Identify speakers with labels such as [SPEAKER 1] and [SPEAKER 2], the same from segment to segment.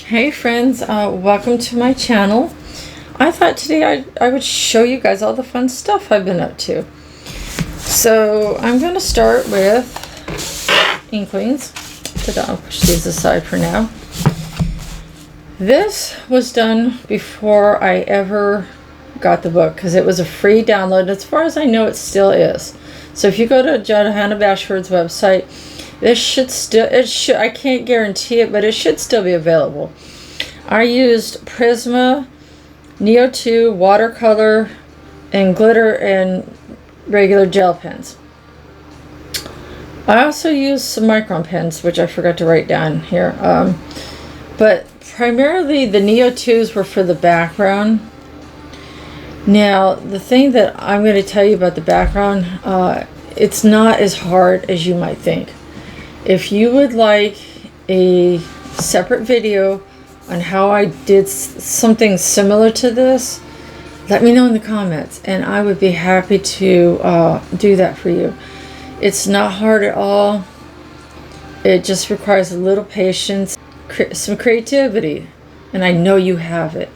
[SPEAKER 1] Hey friends, welcome to my channel. I thought today I would show you guys all the fun stuff I've been up to. So I'm going to start with Inklings. I'll push these aside for now. This was done before I ever got the book because it was a free download. As far as I know, it still is. So if you go to Johanna Bashford's website, this should still, I can't guarantee it, but it should still be available. I used Prisma, Neo 2, watercolor, and glitter and regular gel pens. I also used some Micron pens, which I forgot to write down here. But primarily the Neo 2s were for the background. Now, the thing that I'm going to tell you about the background, it's not as hard as you might think. If you would like a separate video on how I did something similar to this, let me know in the comments and I would be happy to do that for you. It's not hard at all. It just requires a little patience, some creativity, and I know you have it.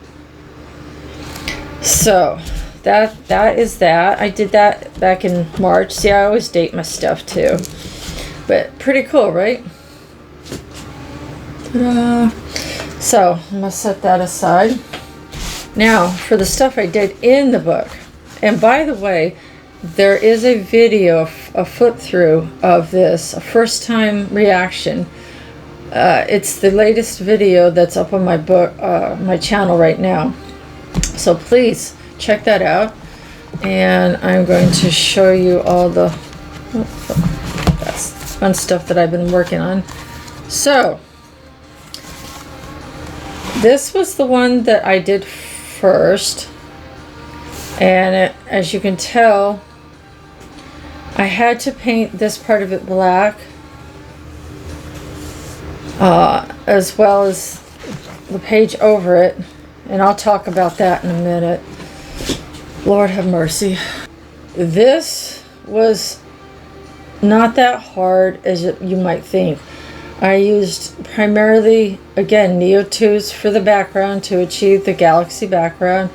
[SPEAKER 1] So that is that. I did that back in March. See, I always date my stuff too. But pretty cool, right? Ta-da! So I'm gonna set that aside. Now for the stuff I did in the book. And by the way, there is a video, a flip through of this, a first time reaction. It's the latest video that's up on my book, my channel right now. So please check that out. And I'm going to show you all the fun stuff that I've been working on. So this was the one that I did first, and as you can tell, I had to paint this part of it black, as well as the page over it, and I'll talk about that in a minute. Lord have mercy. This was not that hard as you might think. I used primarily, again, Neo 2s for the background to achieve the galaxy background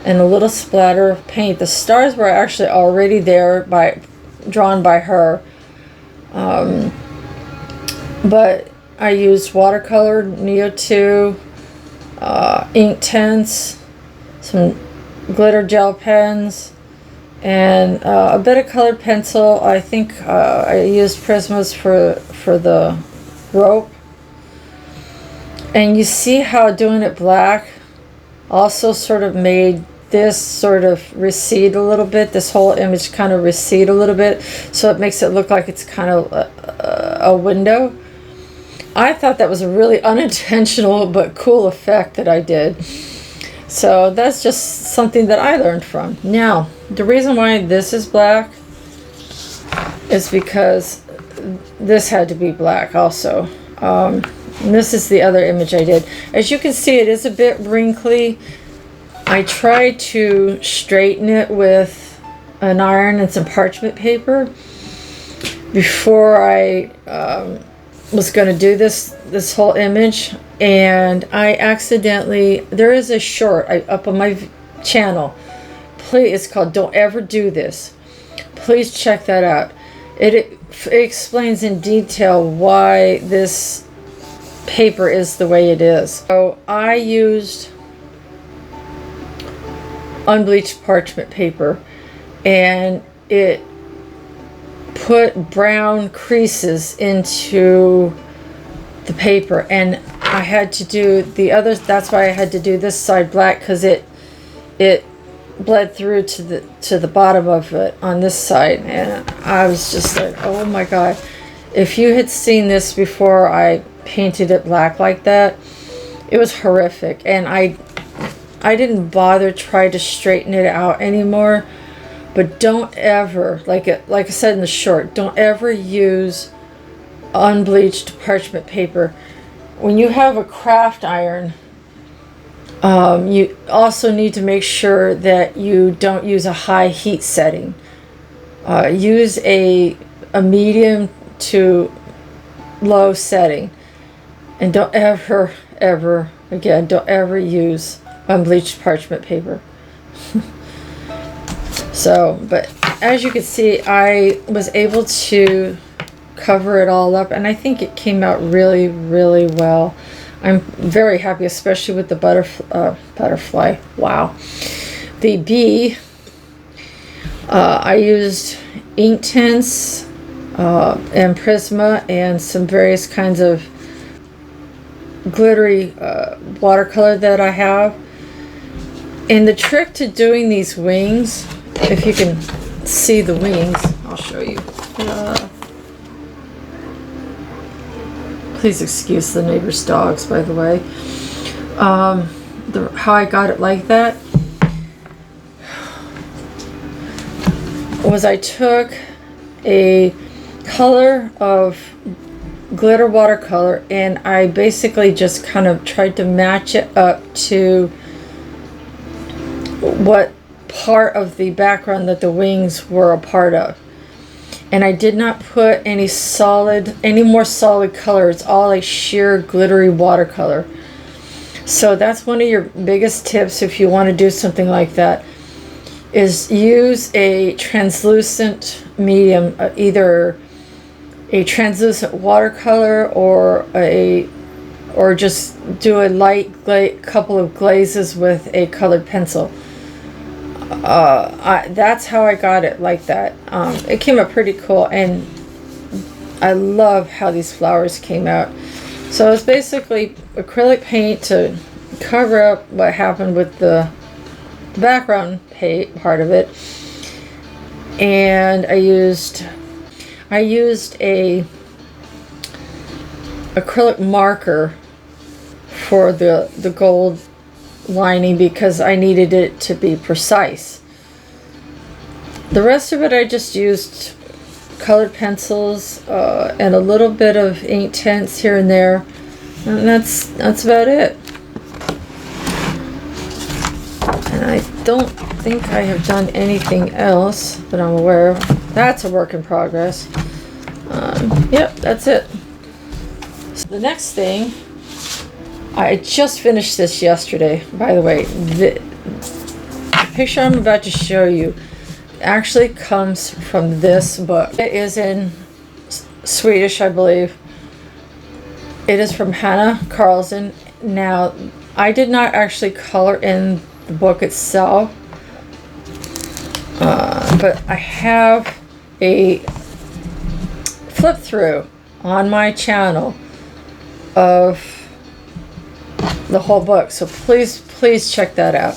[SPEAKER 1] and a little splatter of paint. The stars were actually already there, drawn by her. But I used watercolor, Neo 2, Inktense, some glitter gel pens, and a bit of colored pencil. I think I used Prismas for the rope. And you see how doing it black also sort of made this sort of recede a little bit, this whole image kind of recede a little bit, so it makes it look like it's kind of a window. I thought that was a really unintentional but cool effect that I did. So that's just something that I learned from. Now, the reason why this is black is because this had to be black also. And this is the other image I did. As you can see, it is a bit wrinkly. I tried to straighten it with an iron and some parchment paper before I was going to do this whole image, and I accidentally, there is a short up on my channel. Please, it's called Don't Ever Do This. Please check that out. It explains in detail why this paper is the way it is. So I used unbleached parchment paper, and it put brown creases into the paper, and I had to do the others. That's why I had to do this side black, because it bled through to the bottom of it on this side, and I was just like, oh my god. If you had seen this before I painted it black like that, it was horrific, and I didn't bother try to straighten it out anymore. But don't ever, like I said in the short, don't ever use unbleached parchment paper. When you have a craft iron, you also need to make sure that you don't use a high heat setting. Use a medium to low setting, and don't ever ever again. Don't ever use unbleached parchment paper. So, but as you can see, I was able to cover it all up, and I think it came out really, really well. I'm very happy, especially with the butterfly. Wow. The bee, I used Inktense and Prisma and some various kinds of glittery watercolor that I have. And the trick to doing these wings, if you can see the wings, I'll show you. Please excuse the neighbor's dogs, by the way. How I got it like that was I took a color of glitter watercolor and I basically just kind of tried to match it up to what part of the background that the wings were a part of. And I did not put any more solid color. It's all like sheer glittery watercolor. So that's one of your biggest tips if you want to do something like that, is use a translucent medium, either a translucent watercolor or just do a light couple of glazes with a colored pencil. That's how I got it like that. It came out pretty cool, and I love how these flowers came out. So it's basically acrylic paint to cover up what happened with the background part of it, and I used a acrylic marker for the gold lining because I needed it to be precise. The rest of it I just used colored pencils and a little bit of Inktense here and there, and that's about it. And I don't think I have done anything else that I'm aware of. That's a work in progress. Yep, that's it. So the next thing, I just finished this yesterday, by the way. The picture I'm about to show you actually comes from this book. It is in Swedish, I believe. It is from Hanna Karlzon. Now, I did not actually color in the book itself, but I have a flip through on my channel of the whole book, so please check that out.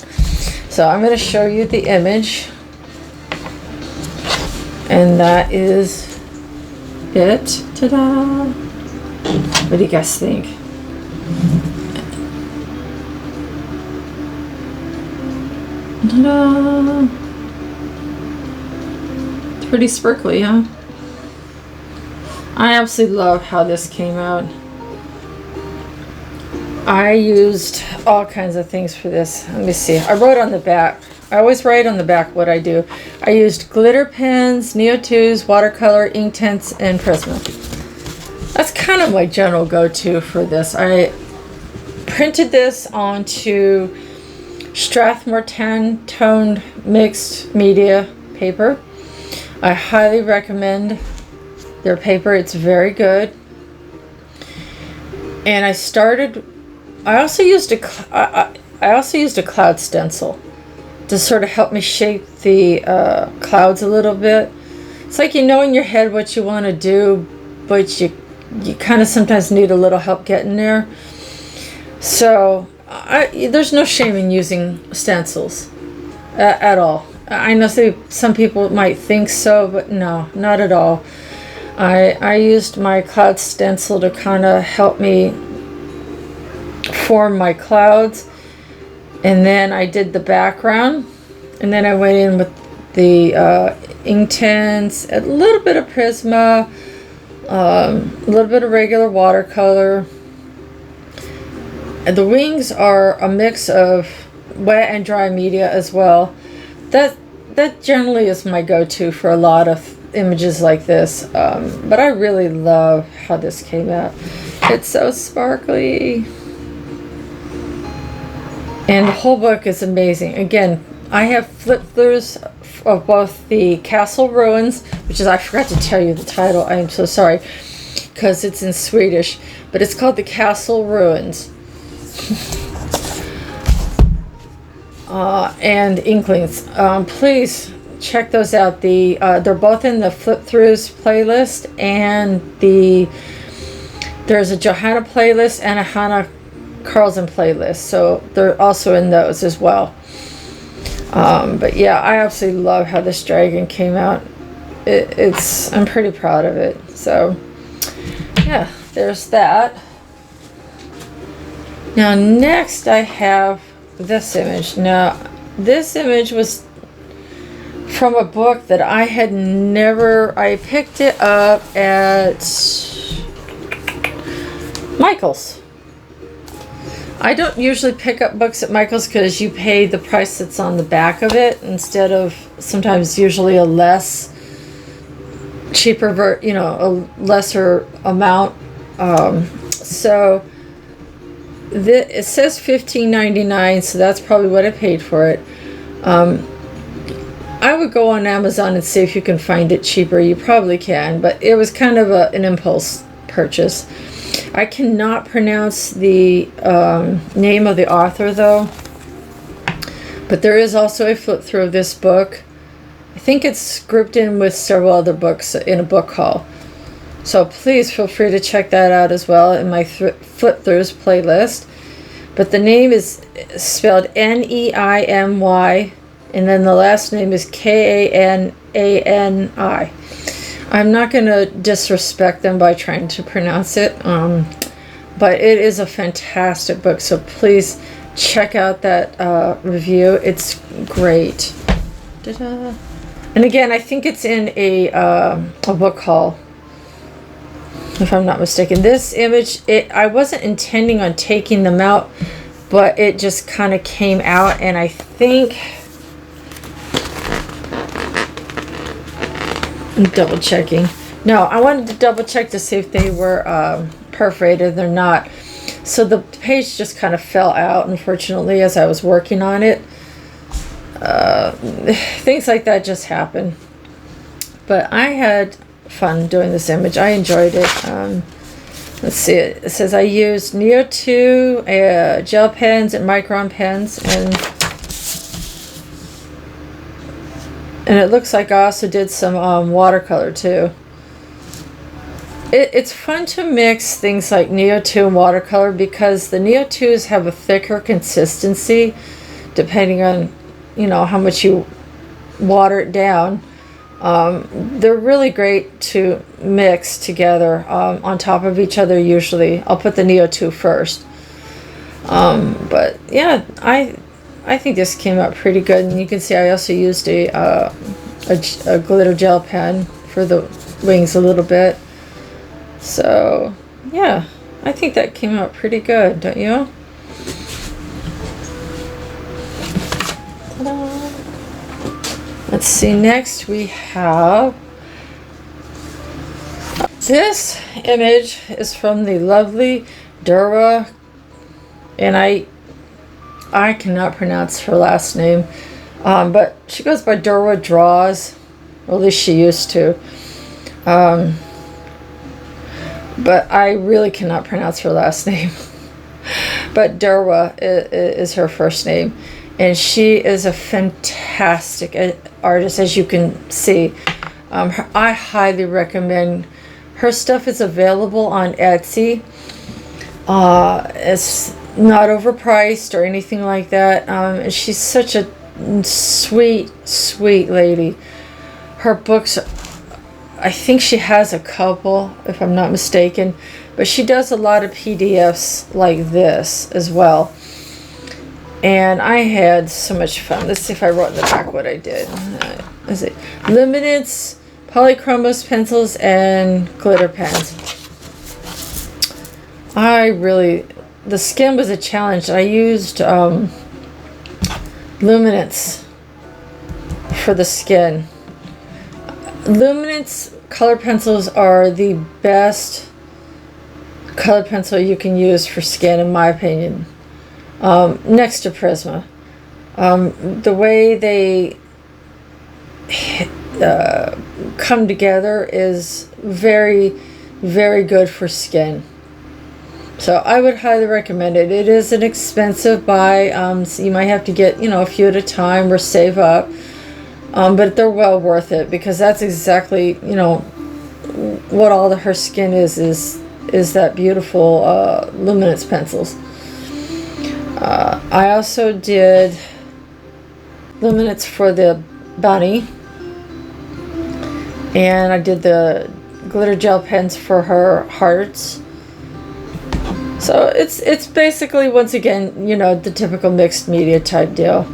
[SPEAKER 1] So I'm going to show you the image, and that is it. Ta-da! What do you guys think? Ta-da! It's pretty sparkly, huh? I absolutely love how this came out. I used all kinds of things for this. Let me see. I wrote on the back. I always write on the back what I do. I used glitter pens, Neo2s, watercolor, Inktense, and Prisma. That's kind of my general go-to for this. I printed this onto Strathmore Tan toned mixed media paper. I highly recommend their paper. It's very good. And I also used a cloud stencil to sort of help me shape the clouds a little bit. It's like you know in your head what you want to do, but you kind of sometimes need a little help getting there. So there's no shame in using stencils at all. I know some people might think so, but no, not at all. I used my cloud stencil to kind of help me form my clouds, and then I did the background, and then I went in with the Inktense, a little bit of Prisma, a little bit of regular watercolor. And the wings are a mix of wet and dry media as well. That generally is my go-to for a lot of images like this, but I really love how this came out. It's so sparkly. And the whole book is amazing. Again, I have flip throughs of both the Castle Ruins, which is, I forgot to tell you the title, I am so sorry, because it's in Swedish, but it's called the Castle Ruins. And Inklings. Please check those out. They're both in the flip throughs playlist, and there's a Johanna playlist and a Hannah Carlson playlist, so they're also in those as well. But yeah, I absolutely love how this dragon came out. I'm pretty proud of it. So yeah, there's that. Now next I have this image. Now this image was from a book that I picked it up at Michael's. I don't usually pick up books at Michael's because you pay the price that's on the back of it instead of sometimes usually a cheaper a lesser amount. So it says $15.99, so that's probably what I paid for it. I would go on Amazon and see if you can find it cheaper. You probably can, but it was kind of an impulse purchase. I cannot pronounce the name of the author though, but there is also a flip through of this book. I think it's grouped in with several other books in a book haul. So please feel free to check that out as well in my flip throughs playlist. But the name is spelled Neimy, and then the last name is Kanani. I'm not going to disrespect them by trying to pronounce it, but it is a fantastic book, so please check out that review. It's great. Ta-da. And again, I think it's in a book haul, if I'm not mistaken. This image, I wasn't intending on taking them out, but it just kind of came out, and I think... I'm double checking. No, I wanted to double check to see if they were perforated. They're not. So the page just kind of fell out, unfortunately, as I was working on it. Things like that just happen. But I had fun doing this image. I enjoyed it. Let's see. It says I used Neo 2 gel pens and Micron pens, and it looks like I also did some watercolor too. It's fun to mix things like Neo 2 and watercolor because the Neo 2s have a thicker consistency depending on, how much you water it down. They're really great to mix together on top of each other usually. I'll put the Neo 2 first. But yeah, I think this came out pretty good, and you can see I also used a glitter gel pen for the wings a little bit. So yeah, I think that came out pretty good, don't you? Ta-da. Let's see, next we have this image is from the lovely Dura, and I cannot pronounce her last name, but she goes by Dura Draws, or at least she used to. But I really cannot pronounce her last name. But Dura is her first name, and she is a fantastic artist, as you can see. I highly recommend her stuff. Is available on Etsy. It's not overpriced or anything like that. She's such a sweet lady. Her books, I think she has a couple, if I'm not mistaken, but she does a lot of PDFs like this as well. And I had so much fun. Let's see if I wrote in the back what I did. Is it luminance, polychromos pencils, and glitter pens. The skin was a challenge. I used luminance for the skin. Luminance color pencils are the best color pencil you can use for skin, in my opinion. next to Prisma. The way they come together is very, very good for skin. So I would highly recommend it. It is an expensive buy, so you might have to get, a few at a time or save up. But they're well worth it, because that's exactly, what all her skin is that beautiful luminance pencils. I also did luminance for the bunny, and I did the glitter gel pens for her hearts. So it's basically, once again, the typical mixed media type deal.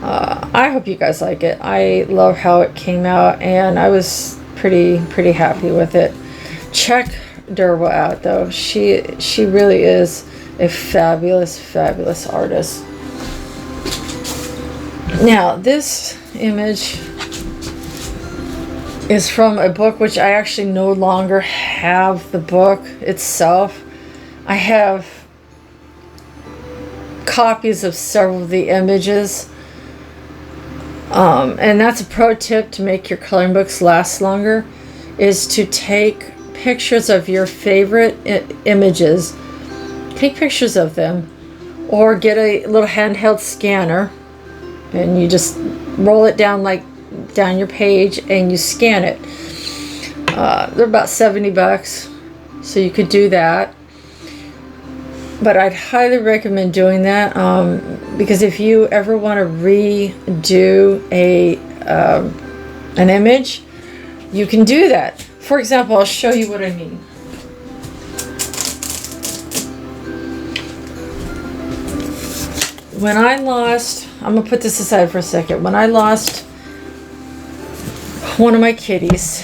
[SPEAKER 1] I hope you guys like it. I love how it came out, and I was pretty happy with it. Check Derwa out, though. She really is a fabulous artist. Now, this image is from a book which I actually no longer have the book itself. I have copies of several of the images. And that's a pro tip to make your coloring books last longer, is to take pictures of your favorite images. Take pictures of them, or get a little handheld scanner, and you just roll it down down your page and you scan it. They're about $70, so you could do that. But I'd highly recommend doing that, because if you ever want to redo an image, you can do that. For example, I'll show you what I mean. When I lost, I'm going to put this aside for a second. When I lost one of my kitties,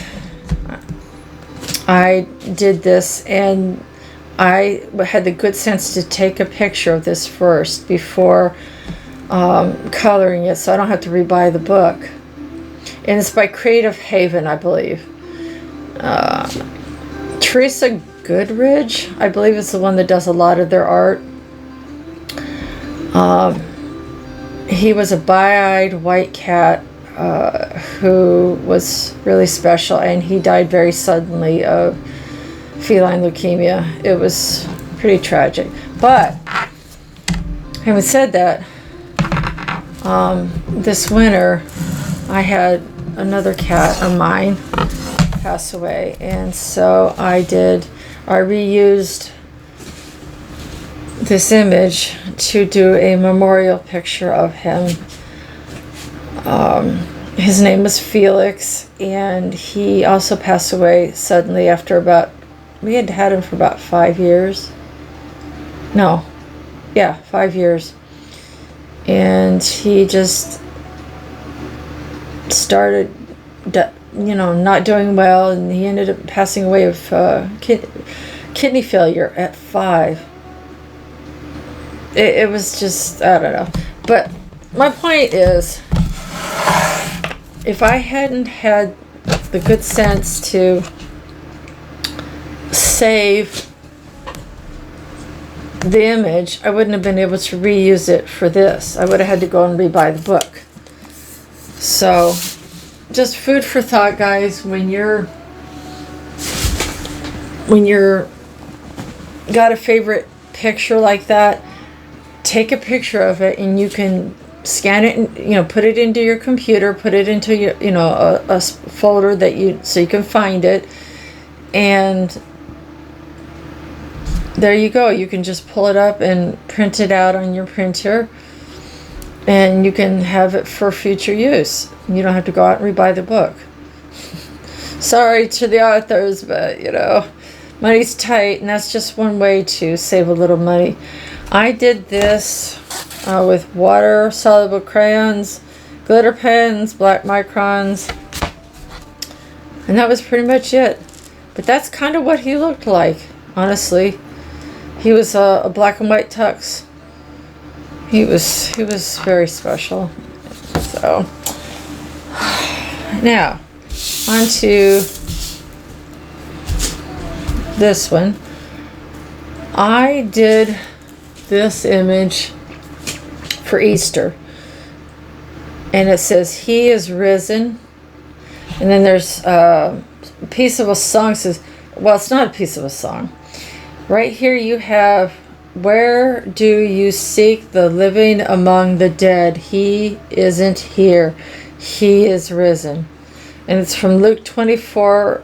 [SPEAKER 1] I did this, and I had the good sense to take a picture of this first before coloring it, so I don't have to rebuy the book. And it's by Creative Haven, I believe. Teresa Goodridge, I believe, is the one that does a lot of their art. He was a bi-eyed white cat who was really special, and he died very suddenly of feline leukemia. It was pretty tragic. But having said that, this winter I had another cat of mine pass away, and so I reused this image to do a memorial picture of him. His name was Felix, and he also passed away suddenly after we had him for about 5 years. 5 years. And he just started, not doing well, and he ended up passing away of kidney failure at 5. It was just, I don't know. But my point is, if I hadn't had the good sense to save the image, I wouldn't have been able to reuse it for this. I would have had to go and rebuy the book. So, just food for thought, guys. When you're got a favorite picture like that, take a picture of it, and you can scan it and put it into your computer, put it into your a folder so you can find it, and there you go. You can just pull it up and print it out on your printer, and you can have it for future use. You don't have to go out and rebuy the book. Sorry to the authors, but money's tight, and that's just one way to save a little money. I did this with water-soluble crayons, glitter pens, black microns, and that was pretty much it. But that's kind of what he looked like, honestly. He was a black and white tux. He was very special. So now on to this one. I did this image for Easter. And it says, "He is risen." And then there's a piece of a song says, well, it's not a piece of a song. Right here you have, "Where do you seek the living among the dead? He isn't here. He is risen." And it's from Luke 24,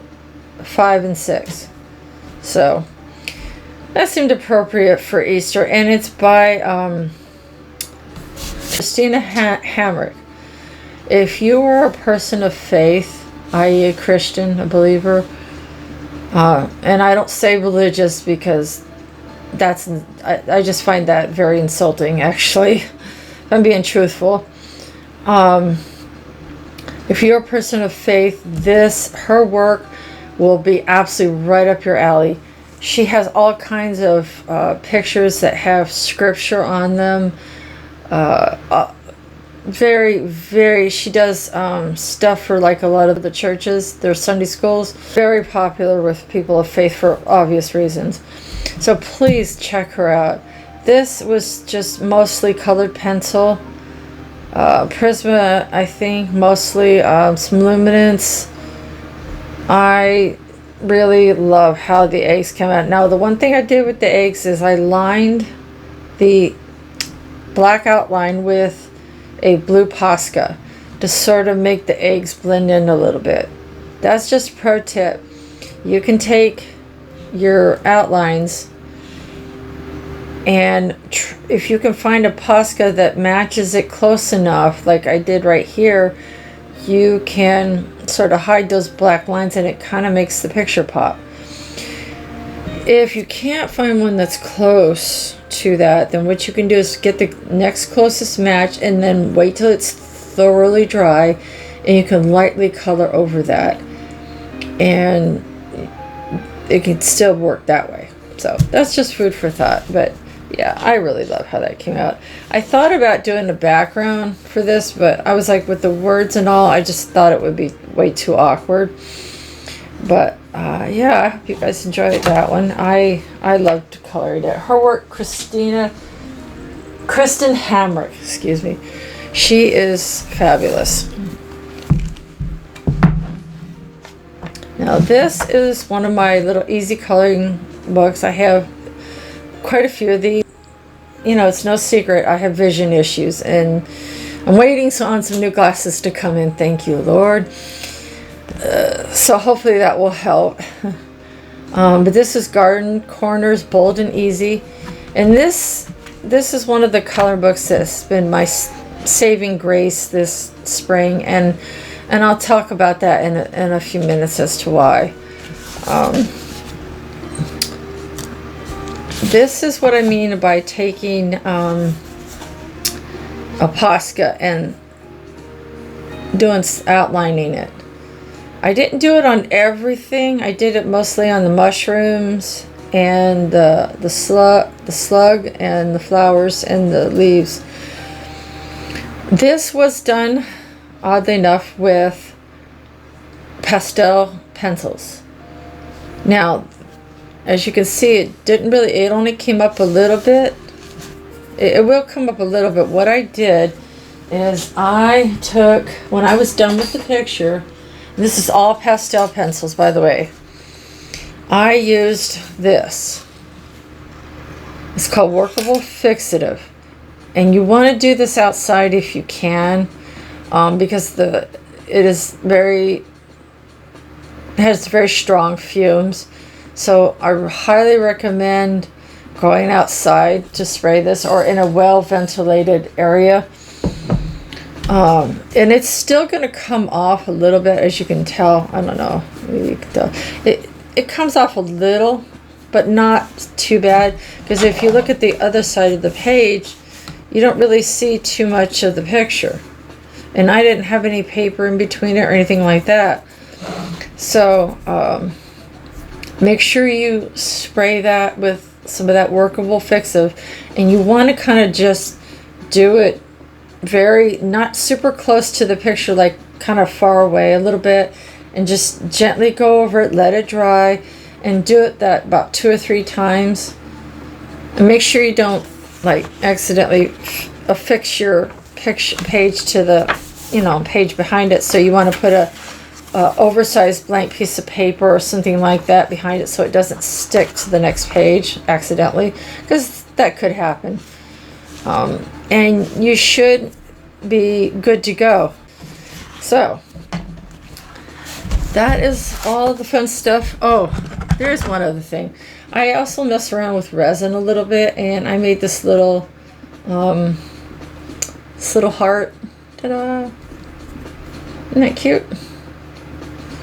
[SPEAKER 1] 5 and 6. So that seemed appropriate for Easter. And it's by Christina Hamrick. If you are a person of faith, i.e. a Christian, a believer, and I don't say religious because I just find that very insulting, actually, if I'm being truthful. If you're a person of faith, her work will be absolutely right up your alley. She has all kinds of pictures that have scripture on them. She does stuff for like a lot of the churches, their Sunday schools. Very popular with people of faith for obvious reasons. So please check her out. This was just mostly colored pencil. Prisma, I think, mostly some luminance. I really love how the eggs come out. Now, the one thing I did with the eggs is I lined the black outline with a blue Posca to sort of make the eggs blend in a little bit. That's just a pro tip. You can take your outlines, and if you can find a Posca that matches it close enough, like I did right here, you can sort of hide those black lines and it kind of makes the picture pop. If you can't find one that's close to that, then what you can do is get the next closest match and then wait till it's thoroughly dry, and you can lightly color over that, and it can still work that way. So that's just food for thought. But yeah, I really love how that came out. I thought about doing a background for this, but I was like, with the words and all, I just thought it would be way too awkward. But yeah, I hope you guys enjoyed that one. I loved coloring it. Her work, Kristen Hamrick, excuse me. She is fabulous. Now this is one of my little easy coloring books. I have quite a few of these. You know, it's no secret I have vision issues, and I'm waiting on some new glasses to come in. Thank you, Lord. So hopefully that will help. But this is Garden Corners, Bold and Easy. And this is one of the color books that's been my saving grace this spring. And I'll talk about that in a few minutes as to why. This is what I mean by taking a Posca and outlining it. I didn't do it on everything. I did it mostly on the mushrooms and the slug and the flowers and the leaves. This was done, oddly enough, with pastel pencils. Now, as you can see, it only came up a little bit. It will come up a little bit. What I did is I took, when I was done with the picture, this is all pastel pencils, by the way, I used this. It's called Workable Fixative. And you want to do this outside if you can, because it has very strong fumes. So I highly recommend going outside to spray this, or in a well-ventilated area. And it's still going to come off a little bit, as you can tell. I don't know. Maybe you can tell. It comes off a little, but not too bad. Because if you look at the other side of the page, you don't really see too much of the picture. And I didn't have any paper in between it or anything like that. So make sure you spray that with some of that Workable Fixative. And you want to kind of just do it not super close to the picture, like kind of far away a little bit, and just gently go over it, let it dry, and do it that about 2 or 3 times. And make sure you don't like accidentally affix your page to the page behind it. So you want to put a oversized blank piece of paper or something like that behind it so it doesn't stick to the next page accidentally, because that could happen. And you should be good to go. So that is all the fun stuff. Oh, there's one other thing. I also mess around with resin a little bit, and I made this little heart. Ta-da! Isn't that cute?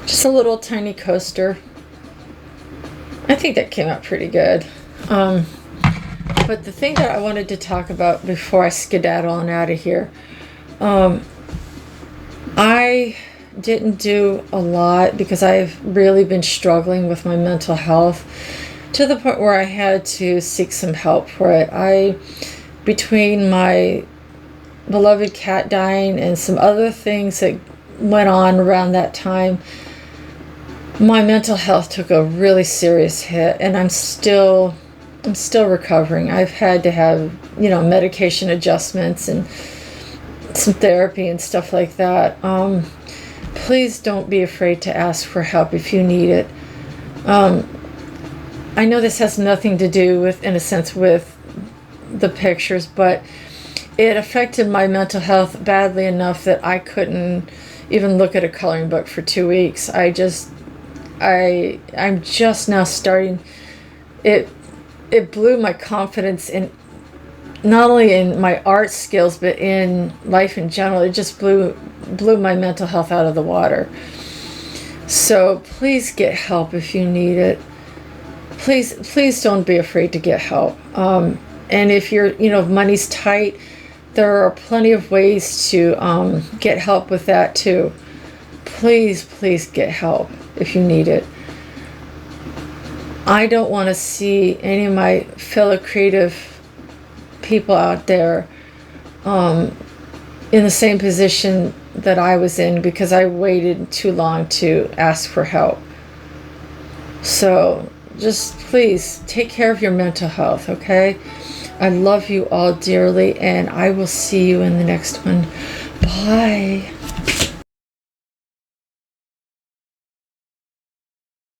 [SPEAKER 1] Just a little tiny coaster. I think that came out pretty good. But the thing that I wanted to talk about before I skedaddle on out of here, I didn't do a lot because I've really been struggling with my mental health to the point where I had to seek some help for it. Between my beloved cat dying and some other things that went on around that time, my mental health took a really serious hit, and I'm still recovering. I've had to have, medication adjustments and some therapy and stuff like that. Please don't be afraid to ask for help if you need it. I know this has nothing to do with, in a sense, with the pictures, but it affected my mental health badly enough that I couldn't even look at a coloring book for 2 weeks. I'm just now starting. It blew my confidence in, not only in my art skills, but in life in general. It just blew my mental health out of the water. So please get help if you need it. Please don't be afraid to get help. And if money's tight, there are plenty of ways to get help with that too. Please get help if you need it. I don't want to see any of my fellow creative people out there in the same position that I was in, because I waited too long to ask for help. So just please take care of your mental health, okay? I love you all dearly, and I will see you in the next one. Bye.